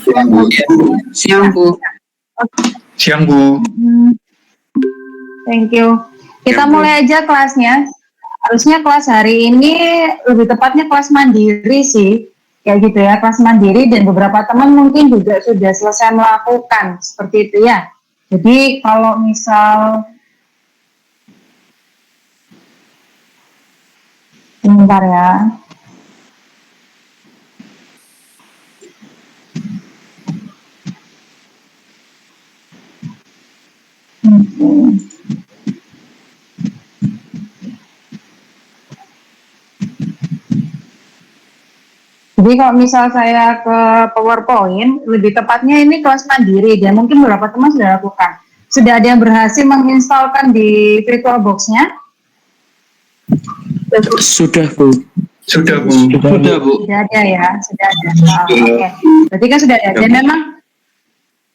Siang, Bu. Siang, Bu. Siang, Bu. Thank you. Kita mulai aja kelasnya. Harusnya kelas hari ini lebih tepatnya kelas mandiri sih. Kayak gitu ya, kelas mandiri, dan beberapa teman mungkin juga sudah selesai melakukan seperti itu ya. Jadi kalau misal bentar ya. Jadi kalau misal saya ke PowerPoint, lebih tepatnya ini kelas mandiri, dan mungkin beberapa teman sudah lakukan. Sudah ada yang berhasil menginstalkan di VirtualBox-nya? Sudah, Bu. Sudah, Bu. Sudah, Bu. Sudah ada ya, sudah ada. Oke. Berarti kan sudah ada.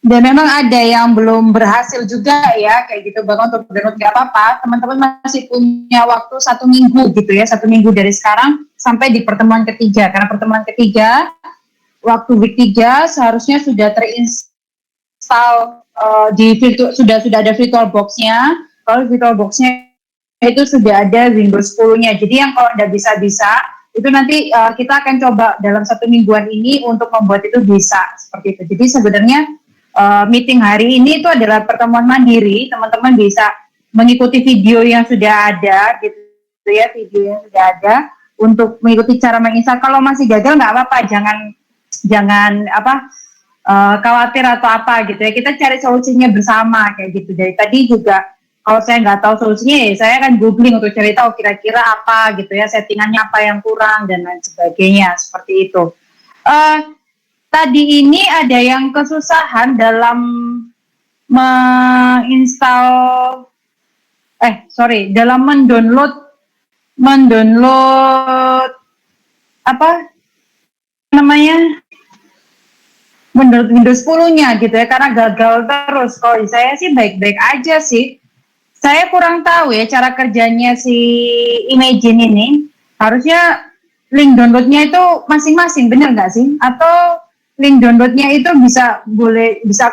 Dan memang ada yang belum berhasil juga ya, kayak gitu. Bahkan untuk download nggak apa-apa, teman-teman masih punya waktu 1 minggu gitu ya, 1 minggu dari sekarang sampai di pertemuan ketiga. Karena pertemuan ketiga, waktu week 3 seharusnya sudah terinstall sudah ada VirtualBox-nya. Kalau VirtualBox-nya itu sudah ada Windows 10-nya. Jadi yang kalau nggak bisa, itu nanti kita akan coba dalam 1 mingguan ini untuk membuat itu bisa seperti itu. Jadi sebenarnya meeting hari ini itu adalah pertemuan mandiri. Teman-teman bisa mengikuti video yang sudah ada, gitu ya, video yang sudah ada untuk mengikuti cara menginstal. Kalau masih gagal nggak apa-apa, jangan khawatir atau apa gitu ya. Kita cari solusinya bersama kayak gitu. Dari tadi juga kalau saya nggak tahu solusinya, ya saya akan googling untuk cari tahu kira-kira apa gitu ya, settingannya apa yang kurang dan lain sebagainya seperti itu. Tadi ini ada yang kesusahan dalam dalam mendownload mendownload Windows 10-nya gitu ya, karena gagal terus. Kalau saya sih baik-baik aja sih. Saya kurang tahu ya cara kerjanya si Imagine ini. Harusnya link downloadnya itu masing-masing, benar nggak sih? Atau link downloadnya itu bisa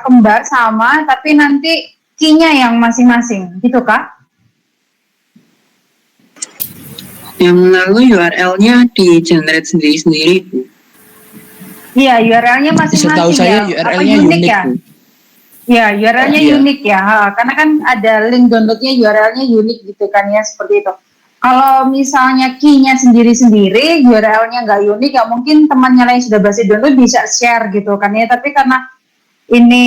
kembar sama, tapi nanti key-nya yang masing-masing, gitu Kak? Yang lalu URL-nya di generate sendiri-sendiri, Bu. Iya, URL-nya masing-masing. Setahu saya URL-nya unik ya? Ya, URL-nya unik ya, karena kan ada link download-nya, URL-nya unik gitu kan ya, seperti itu. Kalau misalnya key-nya sendiri-sendiri, URL-nya nggak unik, ya mungkin temannya lain sudah berhasil download bisa share gitu kan ya. Tapi karena ini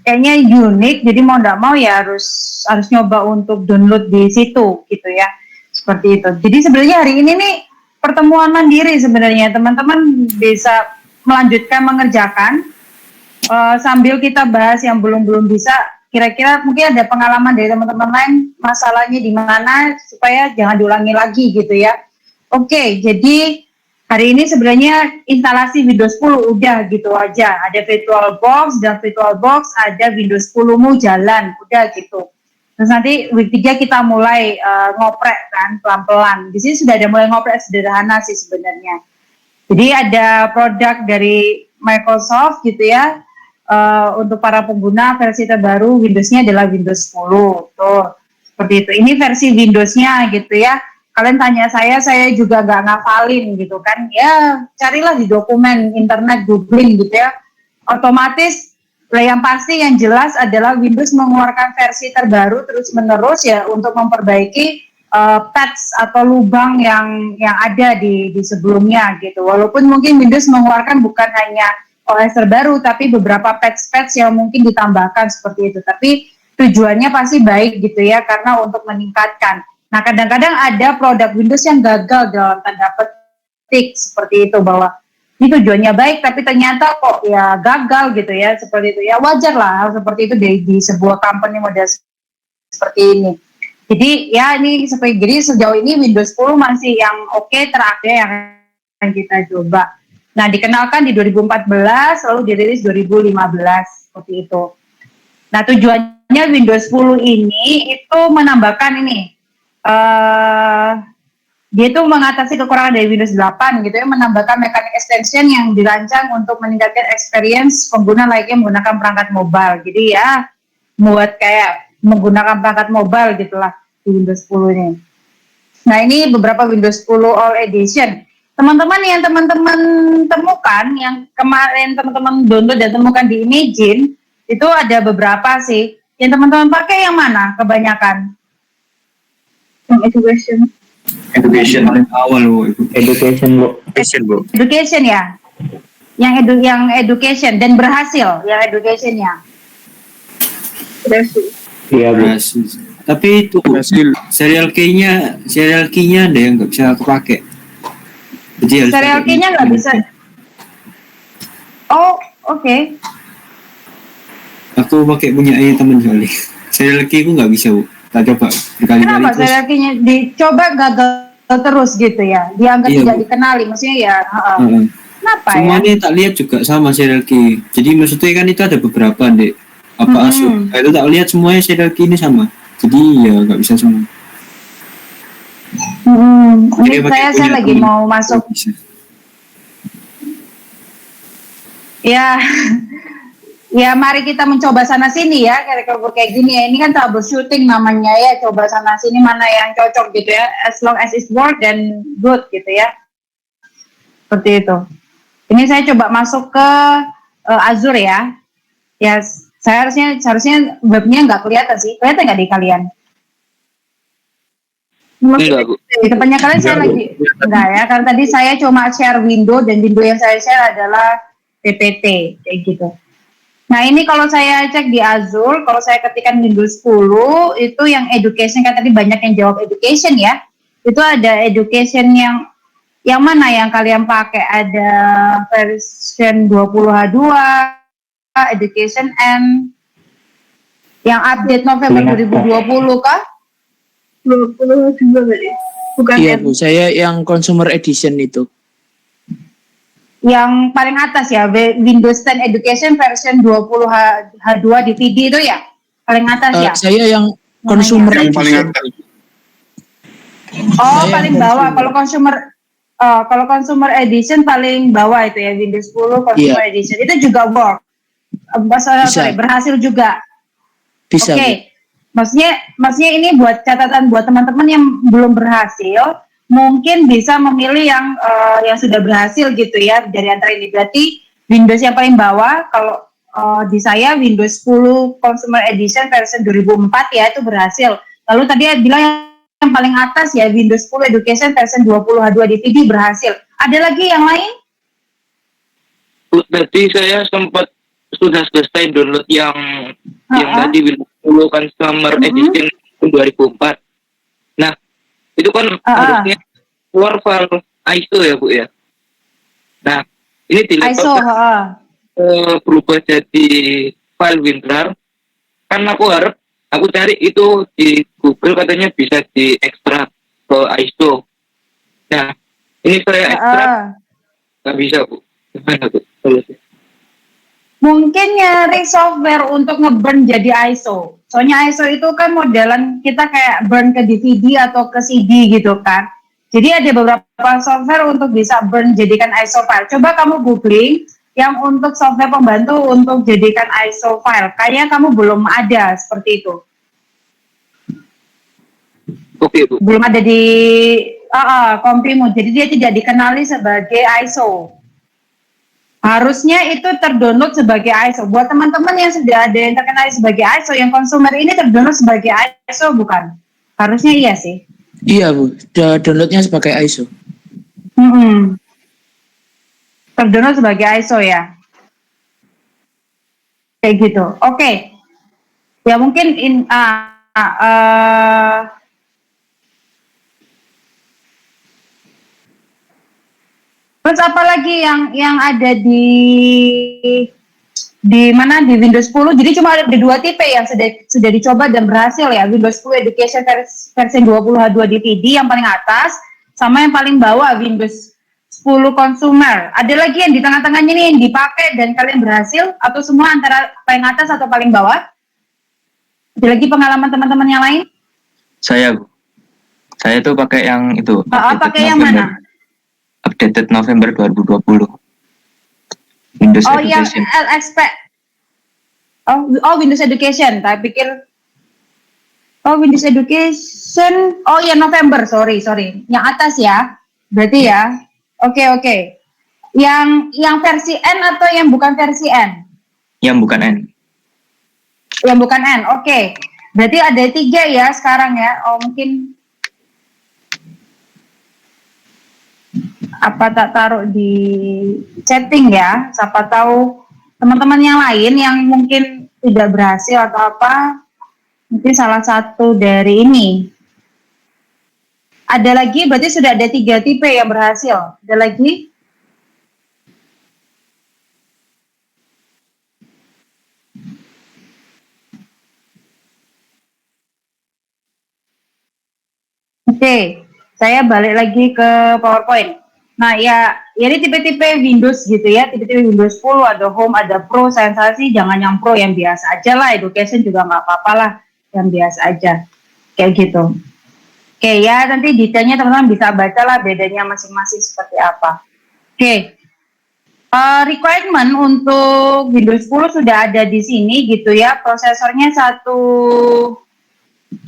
kayaknya unik, jadi mau nggak mau ya harus nyoba untuk download di situ gitu ya, seperti itu. Jadi sebenarnya hari ini nih pertemuan mandiri sebenarnya, teman-teman bisa melanjutkan mengerjakan sambil kita bahas yang belum bisa. Kira-kira mungkin ada pengalaman dari teman-teman lain, masalahnya di mana supaya jangan diulangi lagi gitu ya. Oke, jadi hari ini sebenarnya instalasi Windows 10 udah gitu aja. Ada VirtualBox, dan VirtualBox ada Windows 10-mu jalan, udah gitu. Terus nanti week 3 kita mulai ngoprek kan, pelan-pelan. Di sini sudah ada mulai ngoprek sederhana sih sebenarnya. Jadi ada produk dari Microsoft gitu ya. Untuk para pengguna versi terbaru Windows-nya adalah Windows 10 tuh, seperti itu. Ini versi Windows-nya gitu ya. Kalian tanya saya juga nggak ngafalin gitu kan ya, carilah di dokumen internet, googling gitu ya. Otomatis yang pasti yang jelas adalah Windows mengeluarkan versi terbaru terus menerus ya, untuk memperbaiki patch atau lubang yang ada di sebelumnya gitu. Walaupun mungkin Windows mengeluarkan bukan hanya OS terbaru, tapi beberapa patch yang mungkin ditambahkan seperti itu. Tapi tujuannya pasti baik gitu ya, karena untuk meningkatkan. Nah, kadang-kadang ada produk Windows yang gagal dalam tanda petik seperti itu, bahwa ini tujuannya baik, tapi ternyata kok ya gagal gitu ya, seperti itu. Ya wajar lah seperti itu di sebuah company model seperti ini. Jadi ya ini seperti jadi sejauh ini Windows 10 masih yang oke, terakhir yang akan kita coba. Nah, dikenalkan di 2014, lalu dirilis 2015, seperti itu. Nah, tujuannya Windows 10 ini itu menambahkan ini, dia itu mengatasi kekurangan dari Windows 8 gitu ya, menambahkan mekanik extension yang dirancang untuk meningkatkan experience pengguna layaknya menggunakan perangkat mobile. Jadi ya buat kayak menggunakan perangkat mobile gitulah di Windows 10 ini. Nah, ini beberapa Windows 10 All Edition. Teman-teman yang teman-teman temukan, yang kemarin teman-teman download dan temukan di Imagine, itu ada beberapa sih. Yang teman-teman pakai yang mana kebanyakan? Yang education. Paling awal Bu. Education Bu. Education ya? Yang education dan berhasil yang educationnya. Iya Bu. Berhasil. Tapi itu serial key-nya ada yang nggak bisa aku pakai. Jadi harus Serial pakai key-nya nggak bisa. Oh, oke. Aku pakai punya teman soalnya. Serial key ku nggak bisa Bu. Tak coba berkali-kali Kenapa terus. serial key-nya dicoba gagal terus gitu ya? Dianggap Iya, tidak Bu. dikenali, maksudnya ya. Heeh. Kenapa ya? Semuanya tak lihat juga sama serial key. Jadi maksudnya kan itu ada beberapa dek. Apa ASUS? Nah, itu tak lihat semuanya serial key ini sama. Jadi ya nggak bisa semua. Ini Jadi pakai saya punya lagi teman. mau masuk. Bisa. Ya, ya mari kita mencoba sana sini ya, kayak gini ya. Ini kan troubleshooting namanya ya, coba sana sini mana yang cocok gitu ya. As long as it work dan good gitu ya. Seperti itu. Ini saya coba masuk ke Azure ya. Ya, saya harusnya webnya nggak kelihatan sih. Kelihatan nggak di kalian? Enggak, Bu. Di depannya kalian saya lagi enggak ya, karena tadi saya cuma share window dan window yang saya share adalah PPT kayak gitu. Nah, ini kalau saya cek di Azure, kalau saya ketikkan Windows 10 itu yang education, kan tadi banyak yang jawab education ya. Itu ada education yang mana yang kalian pakai? Ada version 20H2, education M yang update November 2020 kah? 20 juga berarti. Bukan Iya Bu, saya yang consumer edition itu. Yang paling atas ya, Windows 10 Education version 20H2 DVD itu ya? Paling atas ya? Saya yang consumer Yang paling edition. atas. Oh, Saya paling yang bawah. consumer. Kalau consumer edition paling bawah itu ya, Windows 10 consumer edition. Itu juga work. Sorry, berhasil juga. Bisa. Oke. Maksudnya ini buat catatan buat teman-teman yang belum berhasil, mungkin bisa memilih yang sudah berhasil gitu ya dari antara ini. Berarti Windows yang paling bawah, kalau di saya Windows 10 Consumer Edition versi 2004 ya itu berhasil. Lalu tadi bilang yang paling atas ya Windows 10 Education versi 20H2 DVD berhasil. Ada lagi yang lain? Bu, tadi saya sempat sudah selesai download yang tadi Windows 10 Consumer Edition 2004. Nah, itu kan harusnya keluar file ISO ya Bu ya. Nah, ini di ISO, laptop berubah jadi file WinRAR. Kan aku cari itu di Google katanya bisa diekstrak ke ISO. Nah, ini saya ekstrak nggak bisa Bu. Gimana Bu? Mungkin nyari software untuk nge-burn jadi ISO. Soalnya ISO itu kan modelan kita kayak burn ke DVD atau ke CD gitu kan. Jadi ada beberapa software untuk bisa burn jadikan ISO file. Coba kamu googling yang untuk software pembantu untuk jadikan ISO file. Kayaknya kamu belum ada seperti itu. Oke Bu. Belum ada di Komprimu. Jadi dia tidak dikenali sebagai ISO. Harusnya itu terdownload sebagai ISO. Buat teman-teman yang sudah ada yang terkenal sebagai ISO, yang consumer ini terdownload sebagai ISO bukan? Harusnya iya sih. Iya Bu, downloadnya sebagai ISO. Terdownload sebagai ISO ya. Kayak gitu. Oke. Ya mungkin terus apa lagi yang ada di mana di Windows 10? Jadi cuma ada dua tipe yang sudah dicoba dan berhasil ya. Windows 10 Education versi 20H2 DVD yang paling atas sama yang paling bawah Windows 10 Consumer. Ada lagi yang di tengah-tengahnya nih yang dipakai dan kalian berhasil atau semua antara paling atas atau paling bawah? Ada lagi pengalaman teman-teman yang lain? Saya, Bu. Saya tuh pakai yang itu. Pakai yang mana? Updated November 2020. Windows Oh, yang Education. LXP. Oh, Windows Education. Saya pikir Windows Education. Oh ya, November. Sorry. Yang atas ya. Berarti ya. Oke. Yang versi N atau yang bukan versi N? Yang bukan N. Yang bukan N. Oke. Berarti ada 3 ya sekarang ya. Oh, mungkin apa tak taruh di chatting ya, siapa tahu teman-teman yang lain yang mungkin tidak berhasil atau apa, mungkin salah satu dari ini. Ada lagi, berarti sudah ada 3 tipe yang berhasil. Ada lagi? Oke, saya balik lagi ke PowerPoint. Nah, ya ini tipe-tipe Windows gitu ya, tipe-tipe Windows 10, ada Home, ada Pro, sensasi, jangan yang Pro, yang biasa aja lah, Education juga nggak apa-apa lah, yang biasa aja, kayak gitu. Oke ya, nanti detailnya teman-teman bisa baca lah bedanya masing-masing seperti apa. Oke, requirement untuk Windows 10 sudah ada di sini gitu ya, prosesornya 1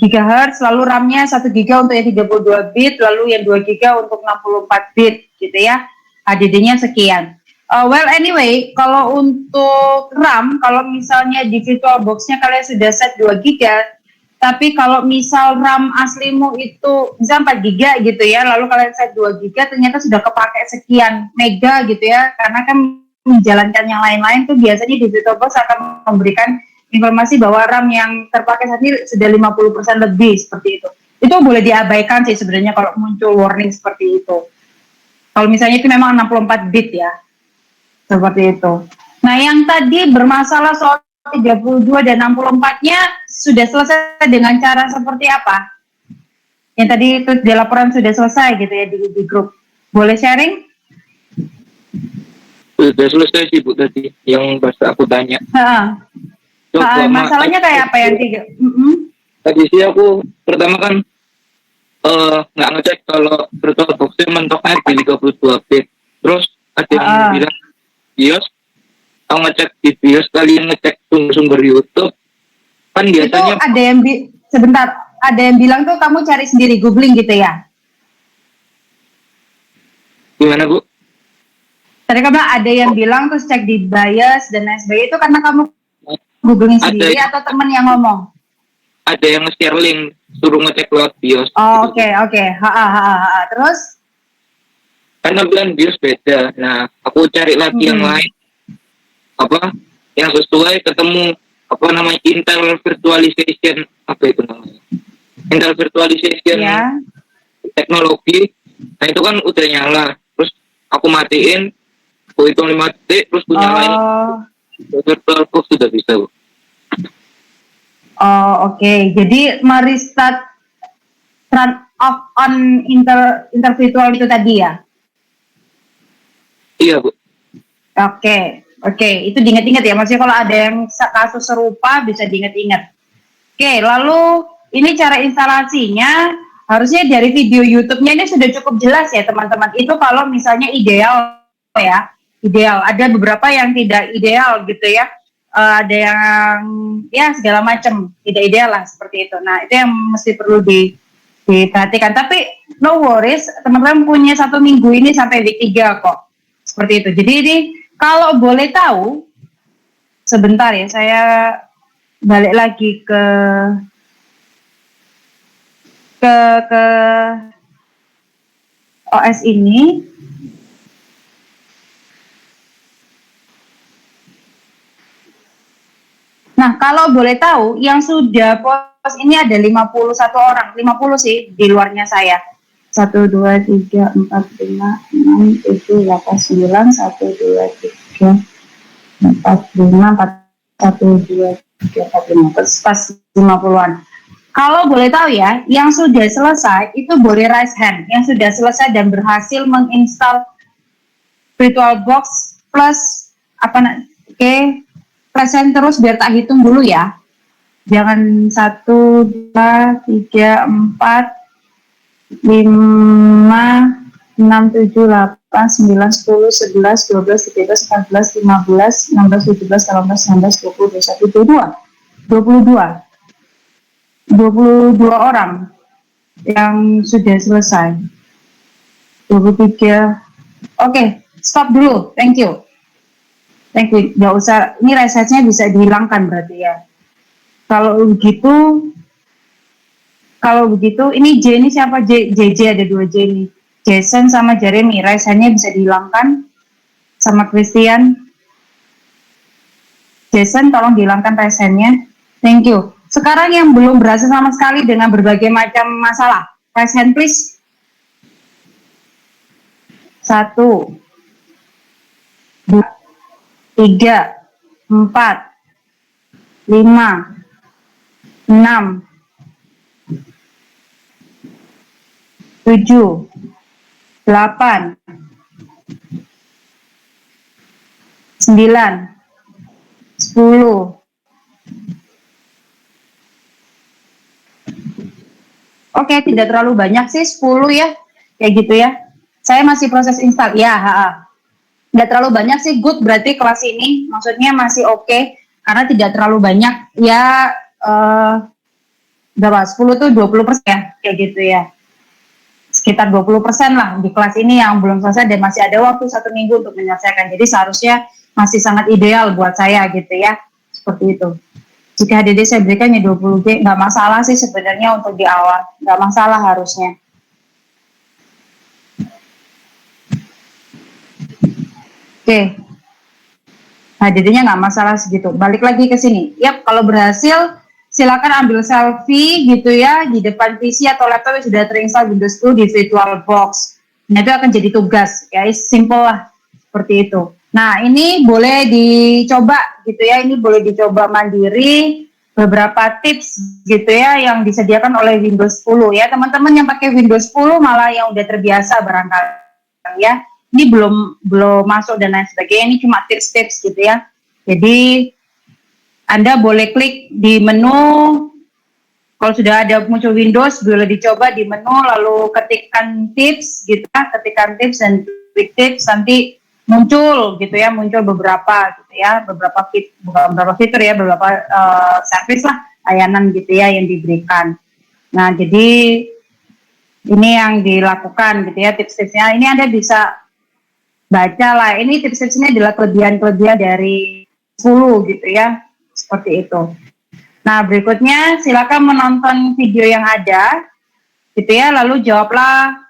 GHz, lalu RAM-nya 1 GB untuk yang 32 bit, lalu yang 2 GB untuk 64 bit, gitu ya. HDD-nya sekian. Well anyway, kalau untuk RAM, kalau misalnya di VirtualBox-nya kalian sudah set 2 GB, tapi kalau misal RAM aslimu itu bisa 4 GB gitu ya, lalu kalian set 2 GB, ternyata sudah kepakai sekian mega gitu ya, karena kan menjalankan yang lain-lain tuh biasanya di VirtualBox akan memberikan informasi bahwa RAM yang terpakai saat ini sudah 50% lebih seperti itu. Itu boleh diabaikan sih sebenarnya kalau muncul warning seperti itu. Kalau misalnya itu memang 64 bit ya. Seperti itu. Nah, yang tadi bermasalah soal 32 dan 64-nya sudah selesai dengan cara seperti apa? Yang tadi itu di laporan sudah selesai gitu ya di grup. Boleh sharing? Sudah selesai sih Bu tadi yang pas aku tanya. Masalahnya kayak apa yang 3? Tadi sih aku pertama kan nggak ngecek kalau VirtualBox-nya mentoknya di 32 bit. Terus ada yang bilang BIOS, aku ngecek di BIOS kalian ngecek sumber YouTube kan biasanya. Itu ada yang sebentar, ada yang bilang tuh kamu cari sendiri googling gitu ya? Gimana Bu? Tadi kamu ada yang bilang terus cek di BIOS dan lain sebagainya, itu karena kamu googling sendiri atau teman yang ngomong? Ada yang nge-share link suruh ngecek lewat BIOS. Oh, oke. Terus? Karena bilang BIOS beda. Nah, aku cari lagi yang lain. Apa? Yang sesuai ketemu apa namanya Intel Virtualization, apa itu namanya? Intel Virtualization teknologi. Nah, itu kan udah nyala. Terus aku matiin, aku hitung 5 detik, terus punya lain. VirtualBox sudah bisa, Bu. Oh, oke. Jadi merestart turn off on Intel Virtual itu tadi ya? Iya, Bu. Oke. Itu diingat-ingat ya. Maksudnya kalau ada yang kasus serupa bisa diingat-ingat. Oke, lalu ini cara instalasinya harusnya dari video YouTube-nya ini sudah cukup jelas ya teman-teman. Itu kalau misalnya ideal ya. Ideal. Ada beberapa yang tidak ideal gitu ya. Ada yang ya segala macam tidak ideal lah seperti itu. Nah, itu yang mesti perlu diperhatikan. Tapi no worries, teman-teman punya 1 minggu ini sampai week 3 kok. Seperti itu. Jadi ini kalau boleh tahu, sebentar ya, saya balik lagi ke OS ini. Nah, kalau boleh tahu, yang sudah post ini ada 51 orang, 50 sih di luarnya saya. 1, 2, 3, 4, 5, 6, 7, 8, 9, 1, 2, 3, 4, 5, 1, 2, 3, 4, 5, pas 50-an. Kalau boleh tahu ya, yang sudah selesai itu boleh raise hand, yang sudah selesai dan berhasil menginstal VirtualBox plus present terus biar tak hitung dulu ya. Jangan 1, 2, 3, 4, 5, 6, 7, 8, 9, 10, 11, 12, 13, 14, 15, 16, 17, 18, 19, 20, 21, 22. 22 orang yang sudah selesai. 23. Oke, stop dulu. Thank you. Nggak usah, ini resetnya bisa dihilangkan berarti ya. Kalau begitu, ini J ini siapa? JJ ada 2 J ini. Jason sama Jeremy, resetnya bisa dihilangkan. Sama Christian. Jason, tolong dihilangkan resetnya. Thank you. Sekarang yang belum berhasil sama sekali dengan berbagai macam masalah. Raise hand please. 1, 2, 3, 4, 5, 6, 7, 8, 9, 10. Oke, tidak terlalu banyak sih, 10 ya, kayak gitu ya. Saya masih proses install, ya, tidak terlalu banyak sih, good berarti kelas ini, maksudnya masih oke, karena tidak terlalu banyak, ya, berapa, 10 tuh 20% ya, kayak gitu ya. Sekitar 20% lah di kelas ini yang belum selesai dan masih ada waktu 1 minggu untuk menyelesaikan, jadi seharusnya masih sangat ideal buat saya gitu ya, seperti itu. Jika HDD saya berikan ya 20G, nggak masalah sih sebenarnya untuk di awal, nggak masalah harusnya. Oke, HDD-nya nggak masalah segitu. Balik lagi ke sini. Yap, kalau berhasil, silakan ambil selfie gitu ya di depan PC atau laptop yang sudah terinstall Windows 10 di VirtualBox. Nah, itu akan jadi tugas, ya, simple lah, seperti itu. Nah, ini boleh dicoba gitu ya, ini boleh dicoba mandiri, beberapa tips gitu ya yang disediakan oleh Windows 10 ya. Teman-teman yang pakai Windows 10 malah yang udah terbiasa barangkali ya. Ini belum masuk dan lain sebagainya, ini cuma tips-tips gitu ya. Jadi Anda boleh klik di menu, kalau sudah ada muncul Windows boleh dicoba di menu lalu ketikkan tips gitu ya, ketikkan tips dan klik tips, nanti muncul gitu ya, muncul beberapa gitu ya, beberapa fitur ya, beberapa service lah, layanan gitu ya yang diberikan. Nah, jadi ini yang dilakukan gitu ya, tips-tipsnya. Ini Anda bisa baca lah, ini tips-tipsnya adalah kelebihan-kelebihan dari 10 gitu ya, seperti itu. Nah, berikutnya silakan menonton video yang ada gitu ya, lalu jawablah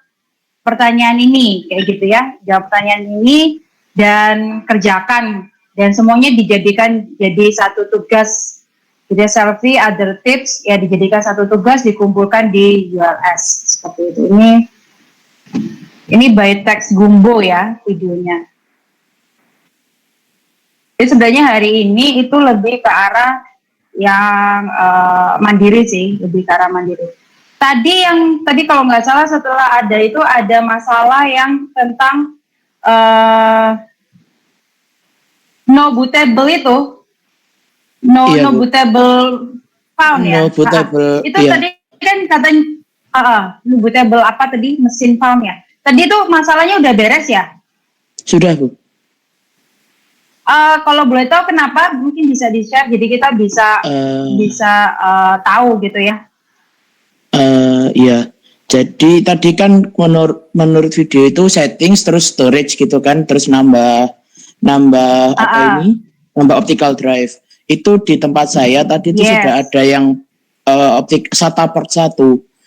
pertanyaan ini kayak gitu ya, jawab pertanyaan ini dan kerjakan, dan semuanya dijadikan jadi satu tugas. Jadi selfie, other tips ya dijadikan satu tugas, dikumpulkan di ULS seperti itu. Ini by text Gumbo ya videonya. Jadi sebenarnya hari ini itu lebih ke arah yang mandiri sih, lebih ke arah mandiri. Tadi kalau nggak salah setelah ada itu ada masalah yang tentang no bootable itu, no bootable found ya. No bootable, itu iya. tadi kan katanya no bootable apa tadi, mesin found ya. Tadi itu masalahnya udah beres ya? Sudah, Bu. Kalau boleh tahu kenapa, mungkin bisa di-share, jadi kita bisa tahu gitu ya. Iya. Jadi tadi kan menurut video itu settings terus storage gitu kan, terus nambah nambah optical drive. Itu di tempat saya tadi itu sudah ada yang SATA port 1.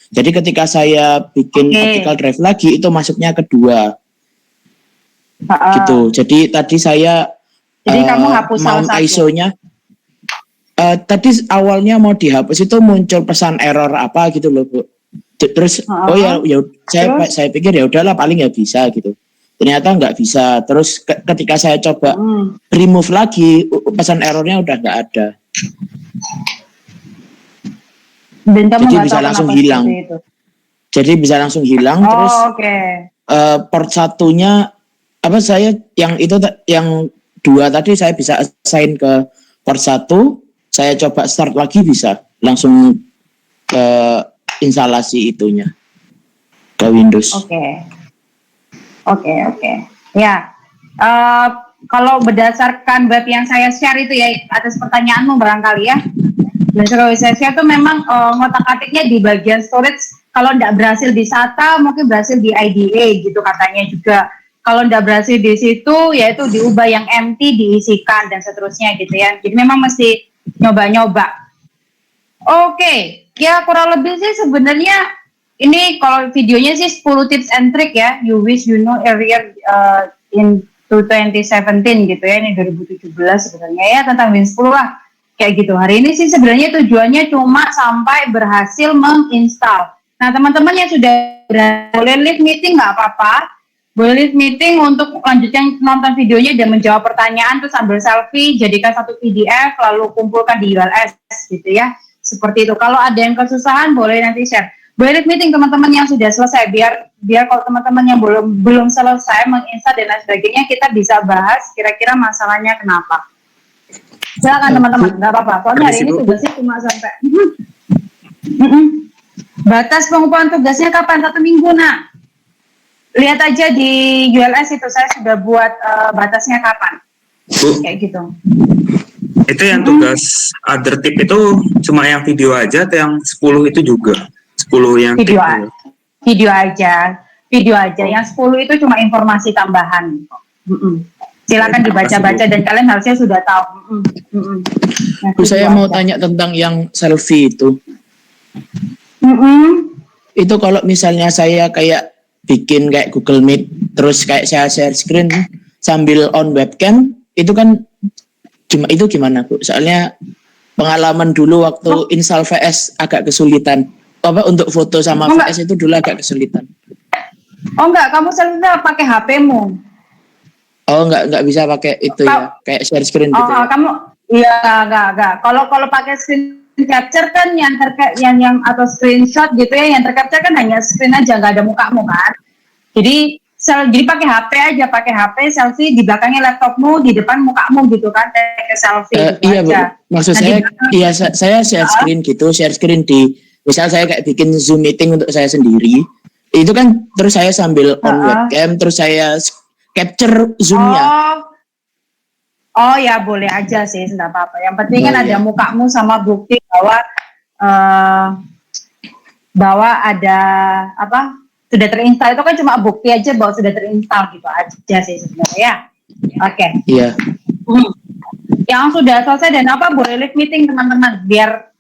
Jadi ketika saya bikin optical drive lagi itu masuknya kedua. Gitu. Jadi tadi saya kamu hapus mount ISO-nya. Tadi awalnya mau dihapus itu muncul pesan error apa gitu loh, Bu. Terus saya pikir ya udahlah paling ya bisa gitu. Ternyata nggak bisa. Terus ketika saya coba remove lagi, pesan errornya udah nggak ada. Dan kamu jadi bisa langsung hilang. Jadi bisa langsung hilang. Terus port satunya apa saya yang itu yang 2 tadi saya bisa assign ke port 1. Saya coba start lagi bisa langsung ke instalasi itunya. ke Windows. Oke. Ya, kalau berdasarkan web yang saya share itu ya, atas pertanyaanmu barangkali ya. Berdasarkan web saya share itu memang ngotak-atiknya di bagian storage, kalau tidak berhasil di SATA, mungkin berhasil di IDE gitu katanya juga. Kalau tidak berhasil di situ, yaitu diubah yang empty, diisikan, dan seterusnya gitu ya. Jadi memang mesti nyoba-nyoba. Oke, ya kurang lebih sih sebenarnya ini kalau videonya sih 10 tips and trick ya, you wish you know earlier in 2017 gitu ya, ini 2017 sebenarnya ya, tentang Win 10 lah. Kayak gitu. Hari ini sih sebenarnya tujuannya cuma sampai berhasil menginstal. Nah, teman-teman yang sudah boleh live meeting nggak apa-apa. Boleh live meeting untuk lanjutkan nonton videonya dan menjawab pertanyaan, terus sambil selfie, jadikan satu PDF, lalu kumpulkan di ULS gitu ya. Seperti itu. Kalau ada yang kesusahan, boleh nanti share. Boleh live meeting teman-teman yang sudah selesai, biar kalau teman-teman yang belum selesai menginstal dan lain sebagainya, kita bisa bahas kira-kira masalahnya kenapa. Silakan teman-teman, nggak apa-apa. Soalnya hari ini tugasnya cuma sampai batas pengumpulan tugasnya kapan? 1 minggu, nak. Lihat aja di ULS itu saya sudah buat batasnya kapan. Bu, kayak gitu. itu yang tugas other tip itu cuma yang video aja atau yang 10 itu juga? 10 yang Video, tip video aja. Yang 10 itu cuma informasi tambahan. Silakan dibaca-baca dan kalian harusnya sudah tahu. Nah, Saya mau tanya tentang yang selfie itu. Itu kalau misalnya saya kayak bikin kayak Google Meet, terus kayak saya share screen sambil on webcam, itu kan itu gimana, Bu? Soalnya pengalaman dulu waktu install VS agak kesulitan. Apa untuk foto sama VS itu dulu agak kesulitan. Oh enggak, kamu selfie pakai HP-mu. Oh enggak bisa pakai itu ya, kayak share screen gitu. Oh, kamu enggak. Kalau pakai screen capture kan yang atau screenshot gitu ya, yang tercapture kan hanya screen aja, nggak ada mukamu kan. Jadi pakai HP selfie di belakangnya laptopmu, di depan mukamu gitu kan, kayak selfie gitu iya aja. Bu, maksud saya share screen gitu, share screen di misal saya kayak bikin Zoom meeting untuk saya sendiri. Itu kan terus saya sambil on webcam, terus saya capture Zoom-nya. Oh ya boleh aja sih, tidak apa-apa. Yang penting kan ada mukamu sama bukti bahwa ada apa sudah terinstall, itu kan cuma bukti aja bahwa sudah terinstall gitu aja sih sebenarnya ya. Oke. Iya. Yang sudah selesai dan apa boleh live meeting teman-teman biar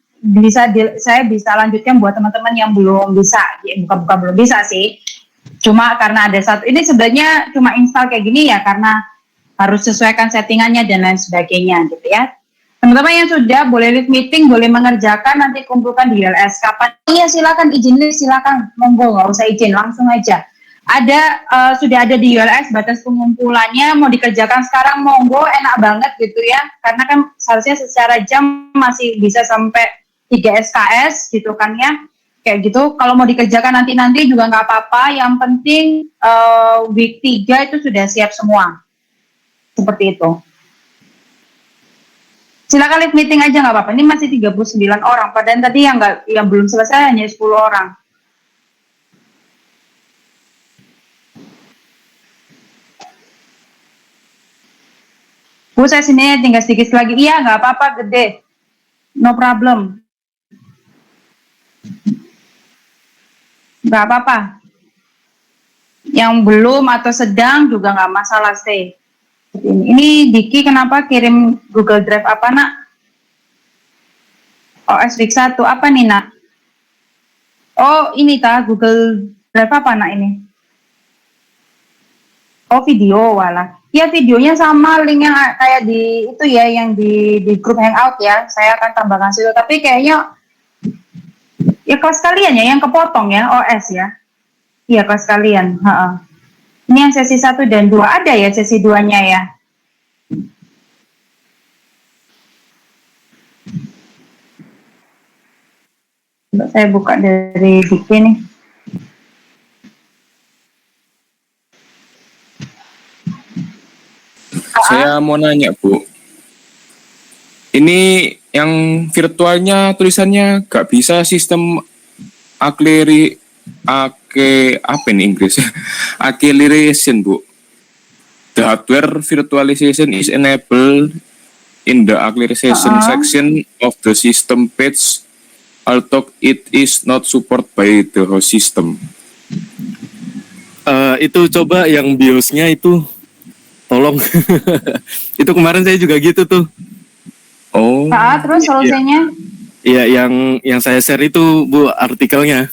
saya bisa lanjutkan buat teman-teman yang belum bisa, bukan belum bisa sih. Cuma karena ada satu ini sebenarnya cuma install kayak gini ya karena harus sesuaikan settingannya dan lain sebagainya gitu ya. Teman-teman yang sudah boleh live meeting, boleh mengerjakan, nanti kumpulkan di ULS. Kapan? Iya silakan izin live, silakan monggo, nggak usah izin, langsung aja. Ada sudah ada di ULS batas pengumpulannya, mau dikerjakan sekarang monggo, enak banget gitu ya. Karena kan seharusnya secara jam masih bisa sampai 3 SKS gitu kan ya. Kayak gitu, kalau mau dikerjakan nanti juga nggak apa-apa, yang penting week 3 itu sudah siap semua. Seperti itu. Silakan live meeting aja nggak apa-apa. Ini masih 39 orang. Padahal tadi yang belum selesai hanya 10 orang. Bu, saya sini tinggal sedikit lagi. Iya, nggak apa-apa, gede. No problem. Nggak apa-apa. Yang belum atau sedang juga nggak masalah, stay. Ini Diki kenapa kirim Google Drive apa nak? OS Week 1 apa nih nak? Oh ini Google Drive apa nak ini? Oh video walah. Ya videonya sama link yang kayak di itu ya yang di grup Hangout ya. Saya akan tambahkan situ. Tapi kayaknya ya kelas kalian ya yang kepotong ya OS ya. Iya kelas kalian. Ini yang sesi 1 dan 2 ada ya sesi 2-nya ya. Saya buka dari Diki nih. Saya mau nanya Bu, ini yang virtualnya tulisannya gak bisa sistem apa ini Inggris? Acceleration, Bu. The hardware virtualization is enabled in the acceleration section of the system page, although it is not supported by the host system. Itu coba yang BIOS-nya itu tolong. Itu kemarin saya juga gitu tuh. Oh. Terus solusinya? Iya, yang saya share itu Bu artikelnya.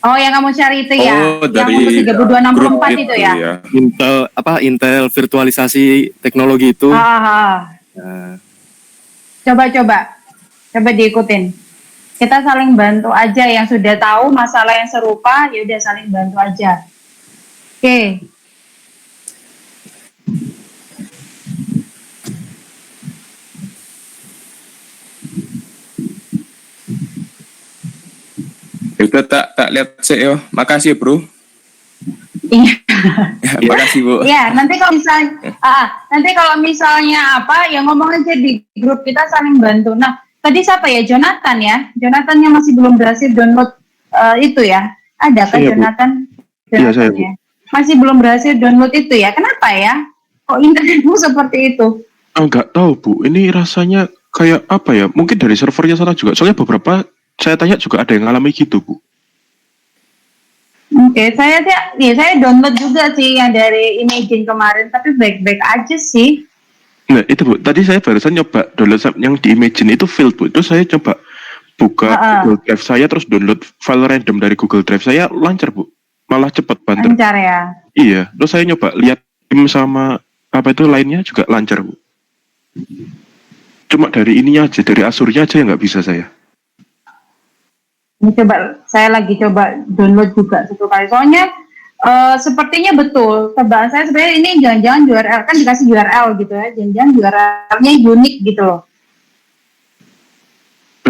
Oh, yang kamu cari itu ya? Oh, dari yang untuk 3264 itu ya? Intel virtualisasi teknologi itu. Coba diikutin. Kita saling bantu aja, yang sudah tahu masalah yang serupa, ya udah saling bantu aja. Oke. Itu tak lihat sih yo. Makasih bro. Iya. Makasih Bu. Iya, nanti kalau misalnya apa, ya ngomong aja di grup, kita saling bantu. Nah, tadi siapa ya? Jonathan ya? Jonathan yang masih belum berhasil download itu ya? Ada kan Jonathan? Iya, saya Bu. Masih belum berhasil download itu ya? Kenapa ya? Kok internetmu seperti itu? Enggak tahu Bu, ini rasanya kayak apa ya? Mungkin dari servernya salah juga. Soalnya beberapa saya tanya juga ada yang ngalami gitu Bu. Oke, saya download juga sih yang dari Imagine kemarin, tapi baik-baik aja sih. Nah itu Bu, tadi saya barusan nyoba download yang di Imagine itu failed Bu. Terus saya coba buka Google Drive saya, terus download file random dari Google Drive saya, lancar Bu. Malah cepet banget. Lancar ya? Iya, terus saya nyoba lihat tim sama apa itu lainnya juga lancar Bu. Cuma dari ininya aja, dari Azure-nya aja yang nggak bisa saya. Saya lagi coba download juga satu kali. Soalnya sepertinya betul. Tebak saya sebenarnya ini jangan-jangan URL, kan dikasih URL gitu ya. Jangan-jangan URL-nya unik gitu loh.